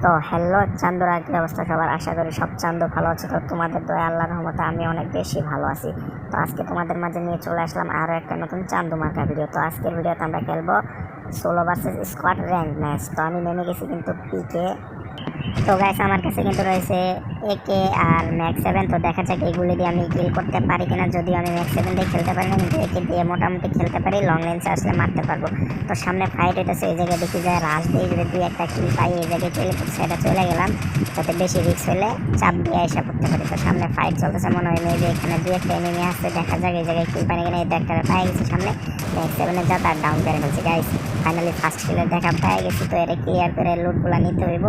তো হ্যালো চান্দুরা, কি অবস্থা সবার? আশা করি সব চান্দু ভালো আছে। তো তোমাদের দয়া আল্লাহর রহমতে আমি অনেক বেশি ভালো আছি। তো আজকে তোমাদের মাঝে নিয়ে চলে আসলাম আরও একটা নতুন চান্দু মার্কা ভিডিও। তো আজকের ভিডিওতে আমরা খেলবো solo versus squad rank match. তো আমি নেমে গেছি কিন্তু পিকে। তো গাইস আমার কাছে কিন্তু রয়েছে একে আর ম্যাক্স 7। তো দেখা যাক এগুলি দিয়ে আমি কিল করতে পারি কিনা। যদিও আমি ম্যাক্স 7 দিয়ে খেলতে পারি না, কিন্তু একে দিয়ে মোটামুটি খেলতে পারি, লং রেঞ্জে আসলে মারতে পারবো। তো সামনে ফাইট হইতেছে, এই জায়গায় দেখি যায় রাশ দিয়ে যদি দুই একটা কিল পাই এই জায়গায় সেটা চলে গেলাম, যাতে বেশি রিস্ক হলে চাপ দিয়ে এসে করতে পারি। তো সামনে ফাইট চলতেছে, মনে হয় মেবি এখানে দুই একটা এনিমি আসছে, দেখা যাক এই জায়গায় কিল পাই কিনা। এই একটা পাই গেছি সামনে ম্যাক্স 7-এর যা তার ডাউন করে ফেলছি গাইস। ফাইনালি ফার্স্ট কিলের দেখা পেয়ে গেছি। তো এটা ক্লিয়ার করে লুটগুলো নিতে হইব,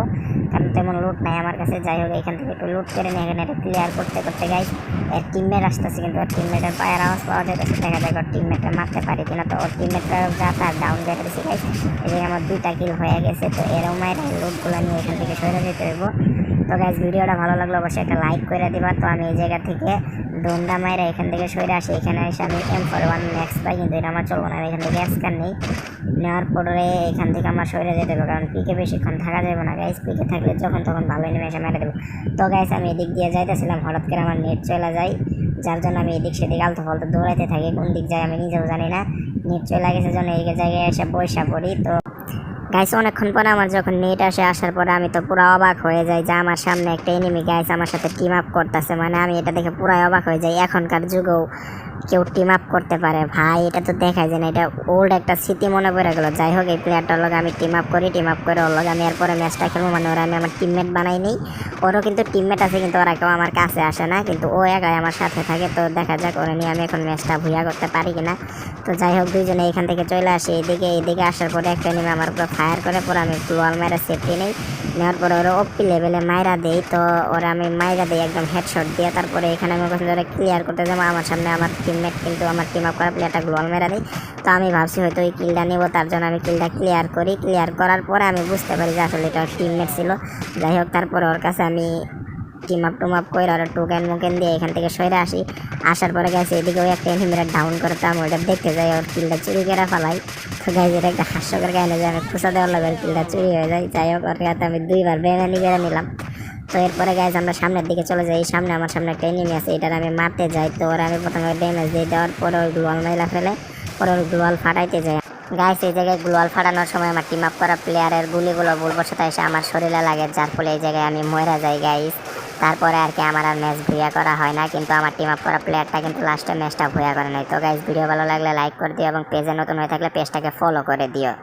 কারণ তেমন লুট নাই আমার কাছে। যাই হোক এখান থেকে একটু লুট করে নিয়ে এখানে এটা ক্লিয়ার করতে করতে গাইস এর টিমমেট আসতেছে, কিন্তু ওর টিমমেটের পায়ের আওয়াজ পাওয়া যাইতেছে। দেখা যায় ওর টিমমেটটা মারতে পারি কিনা। তো ওর টিমমেটটা যা তার ডাউন করে দিয়েছি গাইস। এই জায়গায় আমার দুইটা কিল হয়ে গেছে। তো এরও মায়ের লুটগুলো নিয়ে এখান থেকে সরে যেতে হইব। তো গাইস ভিডিওটা ভালো লাগলো অবশ্যই একটা লাইক করে দিবা। তো আমি এই জায়গা থেকে ডোন্ডা মাইরা এখান থেকে সরে আসি, এখানে এসে আমি M41 ম্যাক্স পাই, কিন্তু এটা আমার চলবো না। আমি এখান থেকে স্ক্যান নেই, নেওয়ার পরে এখান থেকে আমার সরে যেতে হবে, কারণ পিকে বেশিক্ষণ থাকা যাবে না গাইস। পিকে থাকলে যখন তখন ভালো এনিমেশন মেরে দেবো। তো গাইস আমি এদিক দিয়ে যাইতেছিলাম, হঠাৎ করে আমার নেট চলে যায়, যার জন্য আমি এদিক সেদিক আলতো ফালতো দৌড়াইতে থাকি। কোন দিক যায় আমি নিজেও জানি না। নেট চলে গেছে জন্য এই জায়গায় এসে বৈশা পড়ি। তো গাইস অনেকক্ষণ পরে আমার যখন নেট আসার পরে আমি তো পুরো অবাক হয়ে যাই যে আমার সামনে একটা এনিমি গাইস আমার সাথে টিম আপ করতেছে। মানে আমি এটা দেখে পুরো অবাক হয়ে যাই, এখনকার যুগেও কেউ টিম আপ করতে পারে ভাই, এটা তো দেখায় যায় না। এটা ওল্ড একটা স্মৃতি মনে পড়ে গেলো। যাই হোক এই প্লেয়ারটার লগে আমি টিম আপ করি, টিম আপ করে ওর লগে আমি এরপরে ম্যাচটা খেলবো। মানে ওরা আমি আমার টিমমেট বানাই নেই, ওরও কিন্তু টিমমেট আছে, কিন্তু ওরা কেউ আমার কাছে আসে না, কিন্তু ও একাই আমার সাথে থাকে। তো দেখা যাক ওরা নিয়ে আমি এখন ম্যাচটা ভুইয়া করতে পারি কিনা। তো যাই হোক দুইজনে এখান থেকে চলে আসি এইদিকে আসার পরে একটা নেমে আমার উপরে ফায়ার করে, পরে আমি গ্লোয়াল মাইরা সেফটি নেই, নেওয়ার পরে ওরা ওপি লেভেলে মাইরা দেই। তো ওরা আমি মাইরা দিই একদম হেডশট দিয়ে। তারপরে এখানে আমি ওখানে ওরা ক্লিয়ার করতে যাবো, আমার সামনে আমার টিমমেট কিন্তু আমার টিম আপ করা প্লেয়ারটা গ্লোয়াল মেরা দেয়। তো আমি ভাবছি হয়তো ওই কিলটা নেবো, তার জন্য আমি কিলটা ক্লিয়ার করি। ক্লিয়ার করার পরে আমি বুঝতে পারি যে আসলে এটা টিমমেট ছিল। যাই হোক তারপরে ওর কাছে আমি টিম আপ করে আর টোকেন মুকেন দিয়ে এখান থেকে সরে আসি। আসার পরে গেছে এদিকে ওই একটা এনিমিরা ডাউন করতে, আমি ওইটা দেখতে যাই, ওর কিলটা চুরি করে ফেলাই। তো গাইজ এটা একটা হাস্যকর কাহিনী যে আমি খুশা দেওয়ার লাগে কিলটা চুরি হয়ে যায়। যাই হোক ওর কাছে আমি দুইবার বেমানি করে নিলাম। তো এরপরে গাইজ আমরা সামনের দিকে চলে যাই। আমার সামনে একটা এনিমি আছে, এটার আমি মারতে যাই। তো ওরা আমি প্রথমে ড্যামেজ দিয়ে দেওয়ার পরে ওই গ্লোয়াল মাইলা ফেলে, পরে ওই গ্লোয়াল ফাটাইতে যায় গাইস। এই জায়গায় গ্লোয়াল ফাটানোর সময় আমার টিম আপ করা প্লেয়ারের গুলিগুলো ভুলবশত এসে আমার শরীরে লাগে, যার ফলে এই জায়গায় আমি মরে যাই গাইস। তারপরে আর কি আমার আর ম্যাচ ভুইয়া করা হয় না, কিন্তু আমার টিম আপ করা প্লেয়ারটা কিন্তু লাস্টে ম্যাচটা ভুইয়া করে নাই। তো গাইস ভিডিও ভালো লাগলে লাইক করে দিও এবং পেজে নতুন হয়ে থাকলে পেজটাকে ফলো করে দিও।